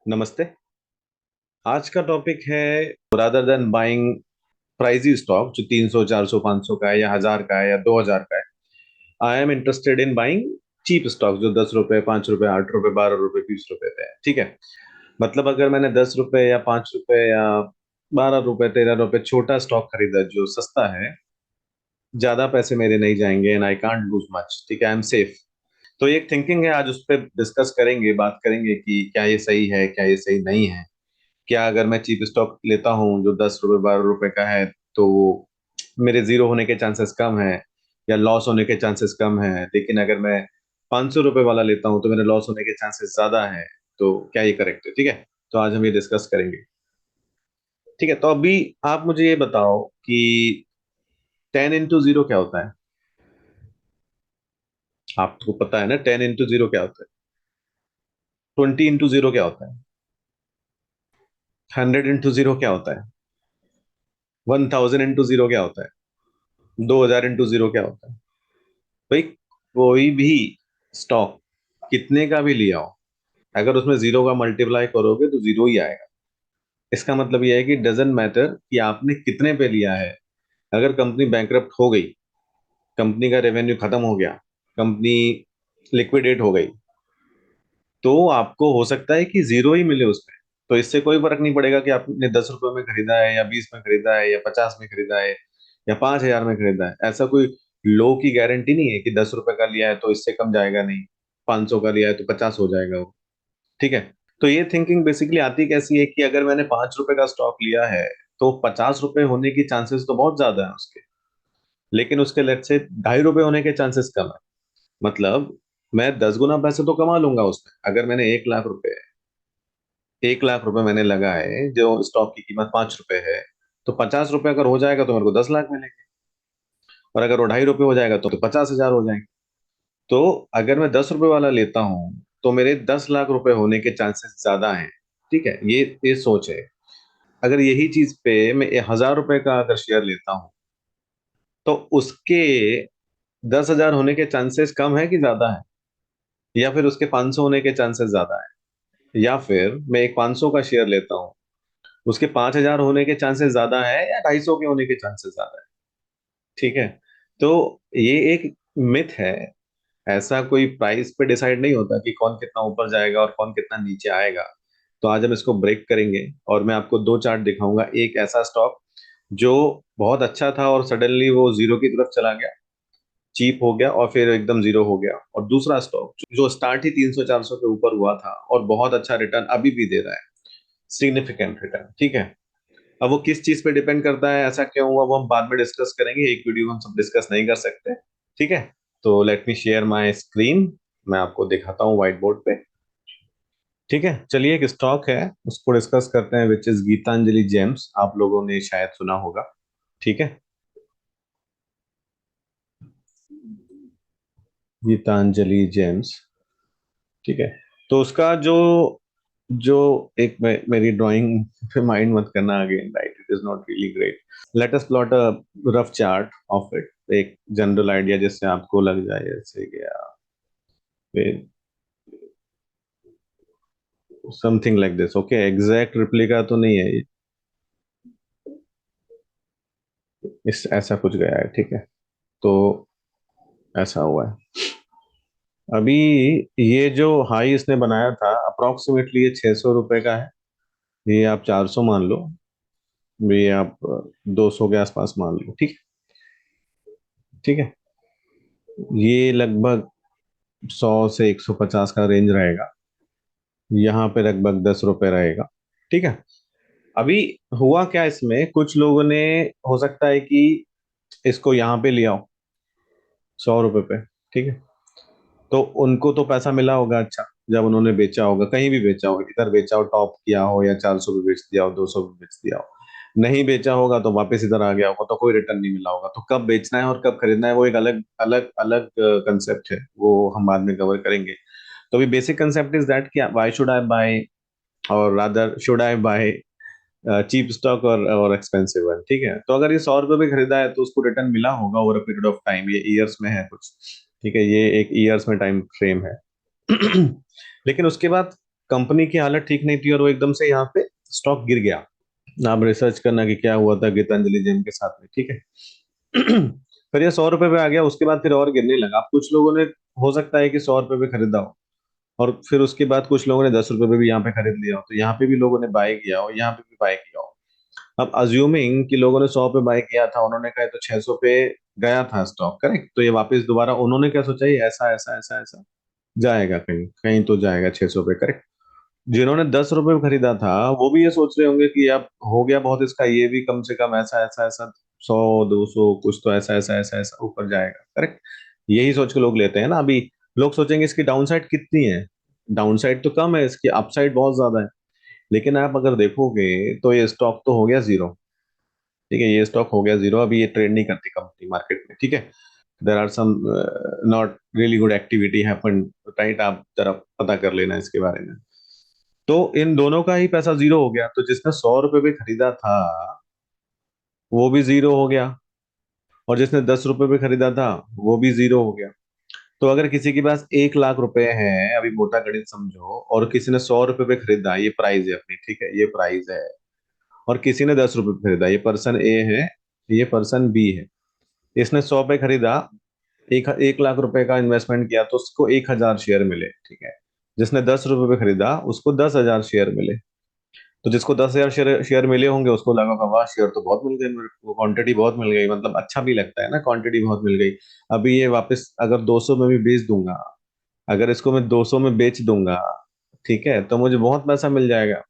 नमस्ते। आज का टॉपिक है rather than buying pricey stock जो 300 400 500 का है या 1000 का है या 2000 का है। I am interested in buying cheap stock जो 10 रुपए 5 रुपए 8 रुपए 12 रुपए 20 रुपए पे है। ठीक है। मतलब अगर मैंने 10 रुपए या 5 रुपए या 12 रुपए 13 रुपए छोटा स्टॉक खरीदा जो सस्ता है, ज्यादा पैसे मेरे नहीं जाएंगे and I can't loose much. ठीक है, आई एम सेफ। तो एक थिंकिंग है, आज उस पर डिस्कस करेंगे, बात करेंगे कि क्या ये सही है, क्या ये सही नहीं है। क्या अगर मैं चीप स्टॉक लेता हूँ जो 10 रुपए 12 रुपए का है, तो मेरे जीरो होने के चांसेस कम है या लॉस होने के चांसेस कम है। लेकिन अगर मैं 500 रुपए वाला लेता हूँ तो मेरे लॉस होने के चांसेस ज्यादा है। तो क्या ये करेक्ट है? ठीक है। तो आज हम ये डिस्कस करेंगे। ठीक है, तो अभी आप मुझे ये बताओ कि 10 into 0 क्या होता है? आपको पता है ना 10 into 0 क्या होता है? 20 into 0 क्या होता है? 100 into 0 क्या होता है? 1000 into 0 क्या होता है? 2000 into 0 क्या होता है? भाई, कोई भी स्टॉक कितने का भी लिया हो, अगर उसमें जीरो का मल्टीप्लाई करोगे तो जीरो ही आएगा। इसका मतलब यह है कि डजेंट मैटर कि आपने कितने पे लिया है। अगर कंपनी बैंकरप्ट हो गई, कंपनी का रेवेन्यू खत्म हो गया, कंपनी लिक्विडेट हो गई, तो आपको हो सकता है कि जीरो ही मिले उसमें। तो इससे कोई फर्क नहीं पड़ेगा कि आपने 10 रुपए में खरीदा है या 20 में खरीदा है या 50 में खरीदा है या 5,000 में खरीदा है। ऐसा कोई लो की गारंटी नहीं है कि 10 रुपए का लिया है तो इससे कम जाएगा नहीं, 500 का लिया है तो 50 हो जाएगा वो। ठीक है। तो ये थिंकिंग बेसिकली आती कैसी है कि अगर मैंने 5 रुपए का स्टॉक लिया है तो 50 रुपए होने की चांसेस तो बहुत ज्यादा है उसके, लेकिन उसके लेट से 2.5 रुपए होने के चांसेस कम है। मतलब मैं 10 गुना पैसे तो कमा लूंगा उसमें। अगर मैंने 1 लाख रुपए, 1 लाख रुपए मैंने लगाए जो स्टॉक की कीमत 5 रुपए है, तो 50 रुपए अगर हो जाएगा तो मेरे को 10 लाख मिलेंगे। और अगर वो 2.5 रुपए हो जाएगा तो 50,000 हो जाएंगे। तो अगर मैं 10 रुपए वाला लेता हूँ तो मेरे 10 लाख रुपए होने के चांसेस ज्यादा हैं। ठीक है, ये सोच है। अगर यही चीज पे मैं 1,000 रुपए का अगर शेयर लेता हूँ तो उसके 10,000 होने के चांसेस कम है कि ज्यादा है? या फिर उसके 500 होने के चांसेस ज्यादा है? या फिर मैं एक 500 का शेयर लेता हूँ, उसके 5,000 होने के चांसेस ज्यादा है या 250 के होने के चांसेस ज्यादा है? ठीक है। तो ये एक मिथ है। ऐसा कोई प्राइस पे डिसाइड नहीं होता कि कौन कितना ऊपर जाएगा और कौन कितना नीचे आएगा। तो आज हम इसको ब्रेक करेंगे और मैं आपको दो चार्ट दिखाऊंगा। एक ऐसा स्टॉक जो बहुत अच्छा था और सडनली वो जीरो की तरफ चला गया, चीप हो गया और फिर एकदम जीरो हो गया। और दूसरा स्टॉक जो स्टार्ट ही 300 400 के ऊपर हुआ था और बहुत अच्छा रिटर्न अभी भी दे रहा है, सिग्निफिकेंट रिटर्न। ठीक है। अब वो किस चीज पे डिपेंड करता है, ऐसा क्यों हुआ, वो हम बाद में डिस्कस करेंगे। एक वीडियो में हम सब डिस्कस नहीं कर सकते। ठीक है। तो let me share my screen. मैं आपको दिखाता हूँ व्हाइट बोर्ड पे। ठीक है, चलिए एक स्टॉक है उसको डिस्कस करते हैं, विच इज गीतांजलि जेम्स। आप लोगों ने शायद सुना होगा। ठीक है, गीतांजलि जेम्स। ठीक है। तो उसका जो जो एक मेरी ड्राइंग पे माइंड मत करना again, right? It is not really great. Let us plot a rough chart of it, एक जनरल आइडिया जिससे आपको लग जाए जैसे गया something like this. Okay, exact replica तो नहीं है ये, इस ऐसा कुछ गया है। ठीक है। तो ऐसा हुआ है। अभी ये जो हाई इसने बनाया था अप्रोक्सीमेटली ये 600 रुपए का है। ये आप 400 मान लो, ये आप 200 के आसपास मान लो। ठीक। ठीक है। ये लगभग 100 से 150 का रेंज रहेगा। यहाँ पे लगभग 10 रुपए रहेगा। ठीक है। अभी हुआ क्या इसमें, कुछ लोगों ने, हो सकता है कि इसको यहाँ पे लिया हो 100 रुपए पे। ठीक है। तो उनको तो पैसा मिला होगा अच्छा, जब उन्होंने बेचा होगा, कहीं भी बेचा हो, इधर बेचा हो, टॉप किया हो, या 400 भी बेच दिया हो, 200 भी बेच दिया हो। नहीं बेचा होगा तो वापस इधर आ गया होगा तो कोई रिटर्न नहीं मिला होगा। तो कब बेचना है और कब खरीदना है वो एक अलग अलग अलग कंसेप्ट है, वो हम बाद में कवर करेंगे। तो अभी बेसिक कंसेप्ट इज दैट कि व्हाई शुड आई बाय, और rather should I buy cheap stock और एक्सपेंसिव वन। ठीक है। तो अगर ये 100 रुपये में खरीदा है तो उसको रिटर्न मिला होगा over a period of time. ये ईयर्स में है कुछ। ठीक है, ये एक ईयर्स में टाइम फ्रेम है। लेकिन उसके बाद कंपनी की हालत ठीक नहीं थी और वो एकदम से यहाँ पे स्टॉक गिर गया। आप रिसर्च करना कि क्या हुआ था गीतांजलि जेम के साथ में, ठीक है। फिर ये 100 रुपए पे आ गया, उसके बाद फिर और गिरने लगा। अब कुछ लोगों ने, हो सकता है कि 100 रुपए पे खरीदा हो, और फिर उसके बाद कुछ लोगों ने 10 रुपए पे भी यहाँ पे खरीद लिया हो, तो यहाँ पे भी लोगों ने बाय किया हो, यहाँ पे भी बाय किया हो। अब अज्यूमिंग कि लोगों ने 100 पे बाय किया था, उन्होंने कहा तो 600 पे गया था स्टॉक, करेक्ट, तो ये वापस दोबारा उन्होंने क्या सोचा, ये ऐसा ऐसा ऐसा ऐसा जाएगा, कहीं कहीं तो जाएगा 600 पे, करेक्ट। जिन्होंने 10 रुपए में खरीदा था वो भी ये सोच रहे होंगे कि अब हो गया बहुत इसका, ये भी कम से कम ऐसा ऐसा ऐसा 100 200 कुछ तो ऐसा ऐसा ऐसा ऐसा ऊपर जाएगा, करेक्ट। यही सोच के लोग लेते हैं ना। अभी लोग सोचेंगे इसकी डाउन साइड कितनी है, डाउन साइड तो कम है, इसकी अपसाइड बहुत ज्यादा है। लेकिन आप अगर देखोगे तो ये स्टॉक तो हो गया जीरो, ठीक है, ये स्टॉक हो गया जीरो। अभी ये ट्रेड नहीं करती कंपनी मार्केट में, ठीक है। There are some not really good activity happen, right, आप जरा पता कर लेना इसके बारे में। तो इन दोनों का ही पैसा जीरो हो गया, तो जिसने 100 रुपए पे खरीदा था वो भी जीरो हो गया, और जिसने 10 रुपए पे खरीदा था वो भी जीरो हो गया। तो अगर किसी के पास 1 लाख रुपए है, अभी मोटा गणित समझो, और किसी ने 100 रुपए पे खरीदा, ये प्राइस है अपनी, ठीक है, ये प्राइस है, और किसी ने 10 रुपए पे खरीदा, ये पर्सन ए है, ये पर्सन बी है। इसने 100 पे खरीदा, 1 लाख रुपए का इन्वेस्टमेंट किया, तो उसको 1,000 शेयर मिले, ठीक है। जिसने 10 रुपए पे खरीदा उसको 10,000 शेयर मिले। तो जिसको 10,000 शेयर शेयर मिले होंगे उसको लगा होगा, वाह शेयर तो बहुत मिल गए मेरे को, क्वांटिटी बहुत मिल गई, मतलब अच्छा भी लगता है ना, क्वांटिटी बहुत मिल गई। अभी ये वापस अगर 200 में भी बेच दूंगा, अगर इसको मैं 200 में बेच दूंगा, ठीक है, तो मुझे बहुत पैसा मिल जाएगा।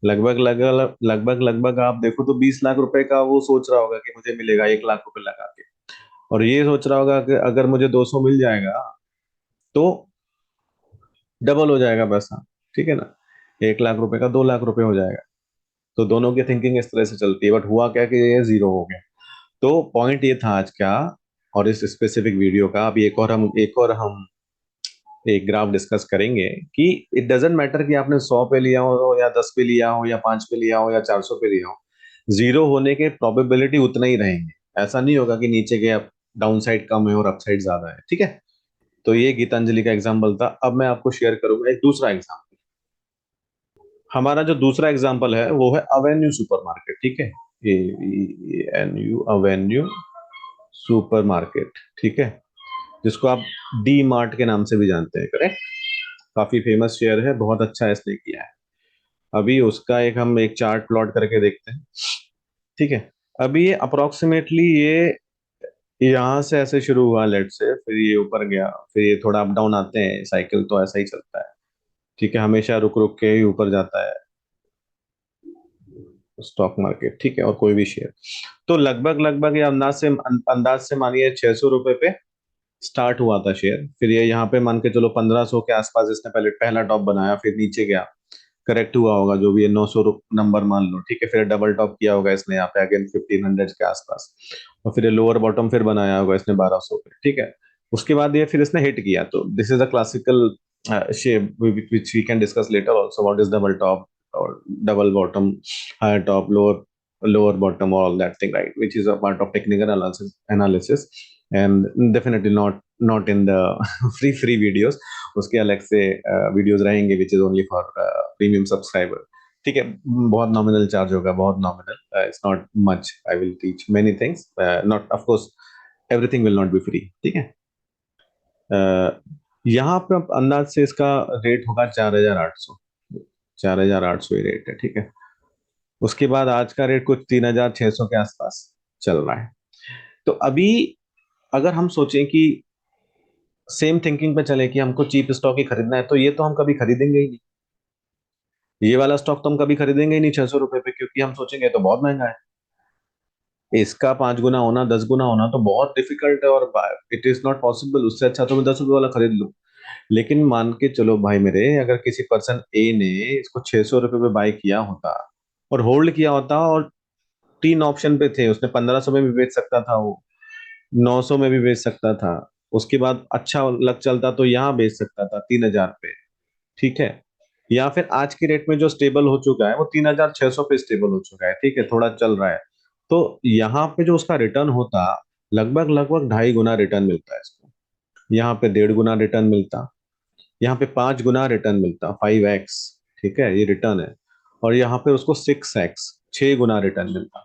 लगभग लगभग लगभग लगभग आप देखो तो 20 लाख रुपए का वो सोच रहा होगा कि मुझे मिलेगा 1 लाख रुपए लगा के। और ये सोच रहा होगा कि अगर मुझे 200 मिल जाएगा तो डबल हो जाएगा पैसा, ठीक है ना, 1 लाख रुपए का 2 लाख रुपए हो जाएगा। तो दोनों की थिंकिंग इस तरह से चलती है, बट हुआ क्या कि ये जीरो हो गया। तो पॉइंट ये था आज का, और इस स्पेसिफिक वीडियो का। अभी एक और हम एक ग्राफ डिस्कस करेंगे कि इट डजेंट मैटर कि आपने 100 पे लिया हो या 10 पे लिया हो या 5 पे लिया हो या 400 पे लिया हो, जीरो होने के प्रोबेबिलिटी उतना ही रहेंगे। ऐसा नहीं होगा कि नीचे के डाउन साइड कम है और अपसाइड ज्यादा है, ठीक है। तो ये गीतांजलि का एग्जाम्पल था। अब मैं आपको शेयर करूंगा एक दूसरा एग्जाम्पल। हमारा जो दूसरा एग्जाम्पल है वो है अवेन्यू सुपरमार्केट, ठीक है, AVENU, अवेन्यू सुपरमार्केट, ठीक है, जिसको आप डी मार्ट के नाम से भी जानते हैं, करेक्ट। काफी फेमस शेयर है, बहुत अच्छा इसने किया है। अभी उसका एक हम एक चार्ट प्लॉट करके देखते हैं, ठीक है। अभी ये अप्रोक्सीमेटली ये यहाँ से ऐसे शुरू हुआ लेट से, फिर ये ऊपर गया, फिर ये थोड़ा अप डाउन आते हैं, साइकिल तो ऐसा ही चलता है, ठीक है, हमेशा रुक रुक के ही ऊपर जाता है स्टॉक मार्केट, ठीक है, और कोई भी शेयर। तो लगभग लगभग ये अंदाज से मानिए 600 रुपए पे स्टार्ट हुआ था शेयर। फिर ये यहाँ पे मान के चलो 1500 के आसपास इसने पहले पहला टॉप बनाया, फिर नीचे गया, करेक्ट हुआ होगा जो भी है, 900 नंबर मान लो, ठीक है। फिर डबल टॉप किया होगा इसने यहाँ पे अगेन 1500 के आसपास, और फिर ये लोअर बॉटम फिर बनाया होगा इसने 1200 पे, ठीक है। उसके बाद ये फिर इसने हिट किया, तो this is a classical shape which we can discuss later also, what is double top or double bottom, higher top, lower bottom, all that thing, right, which is a part of technical analysis, and definitely not in the free videos। उसके अलग से videos रहेंगे which is only for premium subscriber, ठीक है। बहुत nominal charge होगा, बहुत nominal, it's not much, I will teach many things, not of course everything will not be free, ठीक है। यहाँ पे आप अंदाज से इसका रेट होगा 4,800, 4,800 ही रेट है, ठीक है। उसके बाद आज का रेट कुछ 3,600 के आसपास चल रहा है। तो अभी अगर हम सोचें कि सेम थिंकिंग पे चले कि हमको चीप स्टॉक ही खरीदना है, तो ये तो हम कभी खरीदेंगे ही नहीं, ये वाला स्टॉक तो हम कभी खरीदेंगे ही नहीं 600 रुपए पे, क्योंकि हम सोचेंगे तो बहुत महंगा है, इसका 5 गुना होना 10 गुना होना तो बहुत डिफिकल्ट है, और इट इज नॉट पॉसिबल। उससे अच्छा तो मैं 10 रुपए वाला खरीद लूं। लेकिन मान के चलो भाई मेरे, अगर किसी पर्सन ए ने इसको 600 रुपए पे बाय किया होता और होल्ड किया होता, और तीन ऑप्शन पे थे, उसने 1500 में भी बेच सकता था, वो 900 में भी बेच सकता था, उसके बाद अच्छा लग चलता तो यहाँ बेच सकता था 3,000 पे, ठीक है। या फिर आज की रेट में जो स्टेबल हो चुका है वो 3,600 पे स्टेबल हो चुका है, ठीक है, थोड़ा चल रहा है। तो यहाँ पे जो उसका रिटर्न होता, लगभग लगभग 2.5 गुना रिटर्न मिलता है इसको। यहाँ पे 1.5 गुना रिटर्न मिलता, यहाँ पे 5 गुना रिटर्न मिलता, 5x, ठीक है, ये रिटर्न है। और यहाँ पे उसको 6x, 6 गुना रिटर्न मिलता।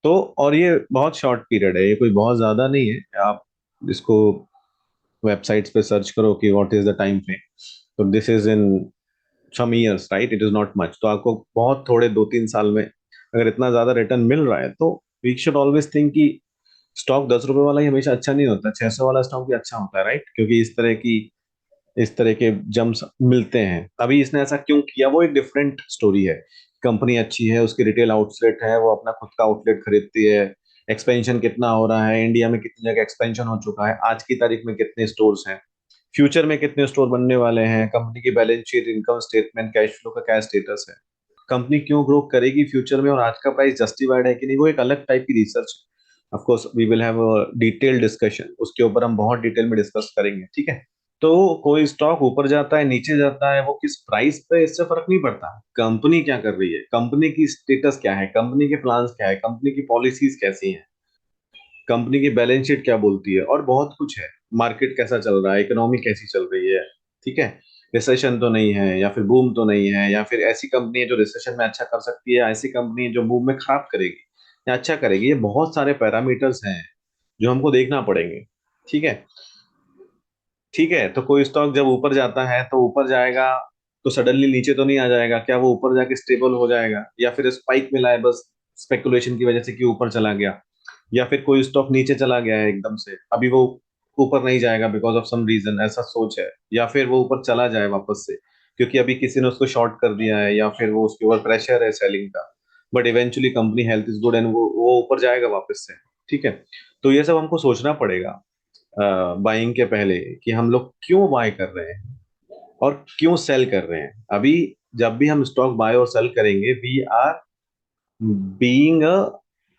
तो और ये बहुत शॉर्ट पीरियड है, ये कोई बहुत ज्यादा नहीं है। आप इसको वेबसाइट्स पे सर्च करो कि what is the time frame, तो this is in some years, right, it is not much. तो आपको बहुत थोड़े 2-3 साल में अगर इतना ज्यादा रिटर्न मिल रहा है, तो वी शुड ऑलवेज थिंक कि स्टॉक 10 रुपए वाला ही हमेशा अच्छा नहीं होता, 600 वाला स्टॉक भी अच्छा होता है, राइट, क्योंकि इस तरह के जम्स मिलते हैं। अभी इसने ऐसा क्यों किया, वो एक डिफरेंट स्टोरी है। कंपनी अच्छी है, उसकी रिटेल आउटलेट है, वो अपना खुद का आउटलेट खरीदती है। एक्सपेंशन कितना हो रहा है, इंडिया में कितनी जगह एक्सपेंशन हो चुका है, आज की तारीख में कितने स्टोर्स हैं, फ्यूचर में कितने स्टोर बनने वाले हैं, कंपनी की balance sheet, income statement, cash flow का क्या स्टेटस है, कंपनी क्यों ग्रो करेगी फ्यूचर में, और आज का प्राइस जस्टिफाइड है कि नहीं, वो एक अलग टाइप की रिसर्च है। Of course we will have a detail discussion, उसके ऊपर हम बहुत डिटेल में डिस्कस करेंगे, ठीक है। तो कोई स्टॉक ऊपर जाता है नीचे जाता है, वो किस प्राइस पे, इससे फर्क नहीं पड़ता। कंपनी क्या कर रही है, कंपनी की स्टेटस क्या है, कंपनी के प्लान्स क्या है, कंपनी की पॉलिसीज कैसी हैं, कंपनी की बैलेंस शीट क्या बोलती है, और बहुत कुछ है। मार्केट कैसा चल रहा है, इकोनॉमी कैसी चल रही है, ठीक है। रिसेशन तो नहीं है, या फिर बूम तो नहीं है, या फिर ऐसी कंपनी है जो रिसेशन में अच्छा कर सकती है, ऐसी कंपनी है जो बूम में खराब करेगी या अच्छा करेगी। ये बहुत सारे पैरामीटर्स हैं जो हमको देखना पड़ेंगे, ठीक है। ठीक है, तो कोई स्टॉक जब ऊपर जाता है तो ऊपर जाएगा, तो सडनली नीचे तो नहीं आ जाएगा, क्या वो ऊपर जाके स्टेबल हो जाएगा, या फिर स्पाइक मिला है बस स्पेकुलेशन की वजह से कि ऊपर चला गया, या फिर कोई स्टॉक नीचे चला गया है एकदम से, अभी वो ऊपर नहीं जाएगा बिकॉज ऑफ सम रीजन, ऐसा सोच है, या फिर वो ऊपर चला जाए वापस से क्योंकि अभी किसी ने उसको शॉर्ट कर दिया है, या फिर वो उसके ऊपर प्रेशर है सेलिंग का, but eventually company health is good and वो ऊपर जाएगा वापस से, ठीक है। तो ये सब हमको सोचना पड़ेगा बाइंग के पहले, कि हम लोग क्यों बाय कर रहे हैं और क्यों सेल कर रहे हैं। अभी जब भी हम स्टॉक बाय और सेल करेंगे, we are being a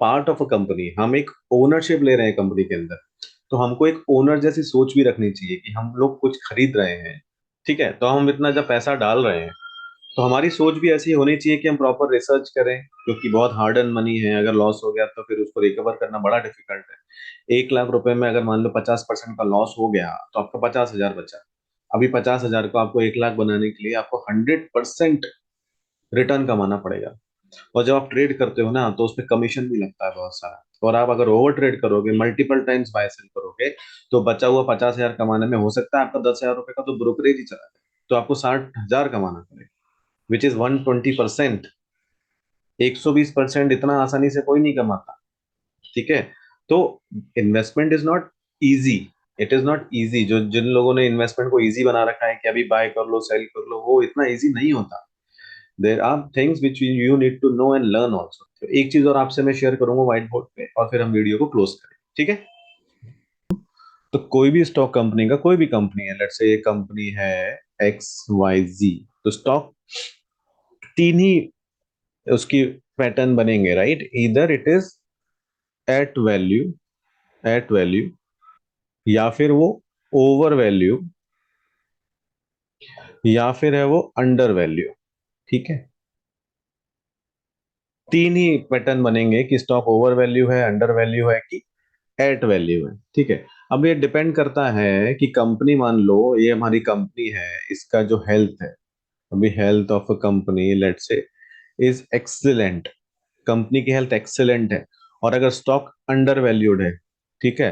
part of a company, हम एक ओनरशिप ले रहे हैं कंपनी के अंदर। तो हमको एक ओनर जैसी सोच भी रखनी चाहिए कि हम लोग कुछ खरीद रहे हैं, ठीक है, तो हम इतना जब पैसा डाल रहे हैं, तो हमारी सोच भी ऐसी होनी चाहिए कि हम प्रॉपर रिसर्च करें, क्योंकि बहुत हार्ड अर्न मनी है, अगर लॉस हो गया तो फिर उसको रिकवर करना बड़ा डिफिकल्ट है। 1 लाख रुपए में अगर मान लो 50% का लॉस हो गया, तो आपका 50,000 बचा। अभी 50,000 को आपको 1 लाख बनाने के लिए आपको 100% रिटर्न कमाना पड़ेगा। और जब आप ट्रेड करते हो ना, तो उस पर कमीशन भी लगता है बहुत सारा, और आप अगर ओवर ट्रेड करोगे, मल्टीपल टाइम्स बाय सेल करोगे, तो बचा हुआ 50,000 कमाने में हो सकता है आपका 10,000 रुपए का तो ब्रोकरेज ही चला जाए, तो आपको 60,000 कमाना पड़ेगा, विच इज 120%। 120% इतना आसानी से कोई नहीं कमाता, ठीक है। तो investment is not easy, it is not easy. जो जिन लोगों ने इन्वेस्टमेंट को इजी बना रखा है कि अभी बाय कर लो सेल कर लो, वो इतना इजी नहीं होता। There are things which you need to know and learn also. तो एक चीज और आपसे मैं शेयर करूंगा व्हाइट बोर्ड पे, और फिर हम वीडियो को क्लोज करें, ठीक है। तो कोई भी स्टॉक कंपनी का, कोई भी कंपनी है, लेट्स से ये कंपनी है XYZ, तो स्टॉक तीन ही उसकी पैटर्न बनेंगे, राइट, इधर it is at value, at value, या फिर वो ओवर वैल्यू, या फिर है वो अंडर वैल्यू, ठीक है। तीन ही पैटर्न बनेंगे कि स्टॉक ओवर वैल्यू है, अंडर वैल्यू है कि एट वैल्यू है, ठीक है। अब ये डिपेंड करता है कि कंपनी, मान लो ये हमारी कंपनी है, इसका जो हेल्थ है, अभी health of a company let's say is excellent, company की हेल्थ एक्सीलेंट है, और अगर स्टॉक अंडर वैल्यूड है, ठीक है,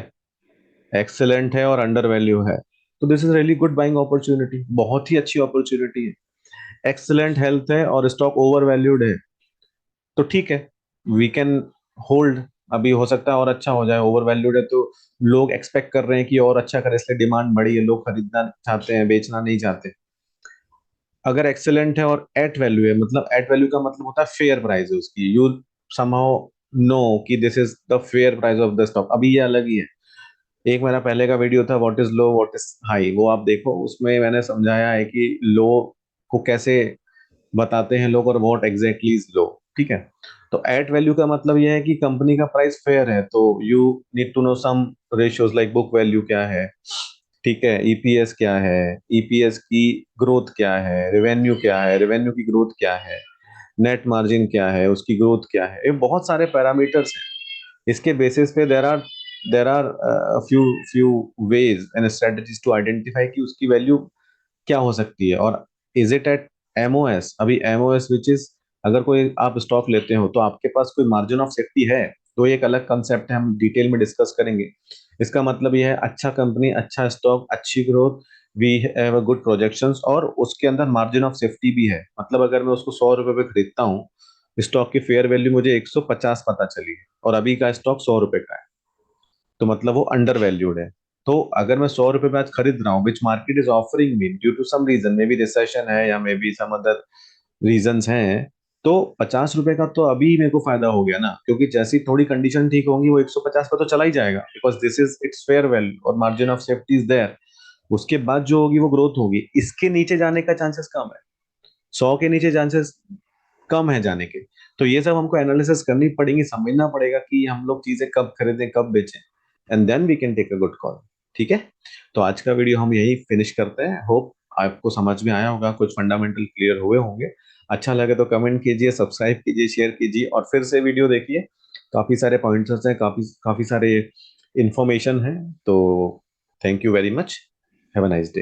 एक्सीलेंट है और अंडर वैल्यू है, तो this is really good buying opportunity, बहुत ही अच्छी अपॉर्चुनिटी है। एक्सीलेंट हेल्थ है और स्टॉक ओवर वैल्यूड है, तो ठीक है, वी कैन होल्ड। अभी हो सकता है और अच्छा हो जाए, ओवर वैल्यूड है तो लोग एक्सपेक्ट कर रहे हैं कि और अच्छा करे, इसलिए डिमांड बढ़ी है, लोग खरीदना चाहते हैं, बेचना नहीं चाहते। अगर एक्सेलेंट है और एट वैल्यू है, मतलब एट वैल्यू का मतलब होता है फेयर प्राइस है उसकी, यू समहाउ नो कि this is the fair price of the stock. अभी ये अलग ही है। एक मेरा पहले का वीडियो था what is low what is high, वो आप देखो, उसमें मैंने समझाया है कि लो को कैसे बताते हैं लोग, और व्हाट एग्जैक्टली इज लो, ठीक है। तो एट वैल्यू का मतलब यह है कि कंपनी का प्राइस फेयर है, तो you need to know some ratios like book value क्या है, ठीक है, ईपीएस क्या है, ईपीएस की ग्रोथ क्या है, रेवेन्यू क्या है, रेवेन्यू की ग्रोथ क्या है, नेट मार्जिन क्या है, उसकी ग्रोथ क्या है, ये बहुत सारे पैरामीटर्स हैं। इसके बेसिस पे there are few few ways and strategies to identify कि उसकी वैल्यू क्या हो सकती है, और इज इट एट एमओएस, अभी एमओएस विच इज, अगर कोई आप स्टॉक लेते हो तो आपके पास कोई मार्जिन ऑफ सेफ्टी है, तो ये एक अलग कंसेप्ट है, हम डिटेल में डिस्कस करेंगे। इसका मतलब यह है अच्छा कंपनी, अच्छा स्टॉक, अच्छी growth, we have a good projections, और उसके अंदर मार्जिन ऑफ सेफ्टी भी है। मतलब अगर मैं उसको 100 रुपए पे खरीदता हूँ, स्टॉक की फेयर वैल्यू मुझे 150 पता चली है, और अभी का स्टॉक 100 रुपए का है, तो मतलब वो अंडर वैल्यूड है। तो अगर मैं 100 रुपए पे आज खरीद रहा हूँ, which market is offering me due to some reason, may be recession है या may be some other reasons हैं, तो 50 रुपए का तो अभी मेरे को फायदा हो गया ना, क्योंकि जैसी थोड़ी कंडीशन ठीक होंगी वो 150 पे तो चला ही जाएगा, because this is its fair value और margin of safety is there. उसके बाद जो होगी वो ग्रोथ होगी, इसके नीचे जाने का चांसेस कम है, 100 के नीचे चांसेस कम है जाने के। तो ये सब हमको एनालिसिस करनी पड़ेगी, समझना पड़ेगा कि हम लोग चीजें कब खरीदें कब बेचें, and then we can take a good call. ठीक है, तो आज का वीडियो हम यही फिनिश करते हैं। होप आपको समझ में आया होगा, कुछ फंडामेंटल क्लियर हुए होंगे। अच्छा लगे तो कमेंट कीजिए, सब्सक्राइब कीजिए, शेयर कीजिए, और फिर से वीडियो देखिए। काफी सारे पॉइंट्स हैं, काफी काफी सारे इंफॉर्मेशन है। तो thank you very much, have a nice day.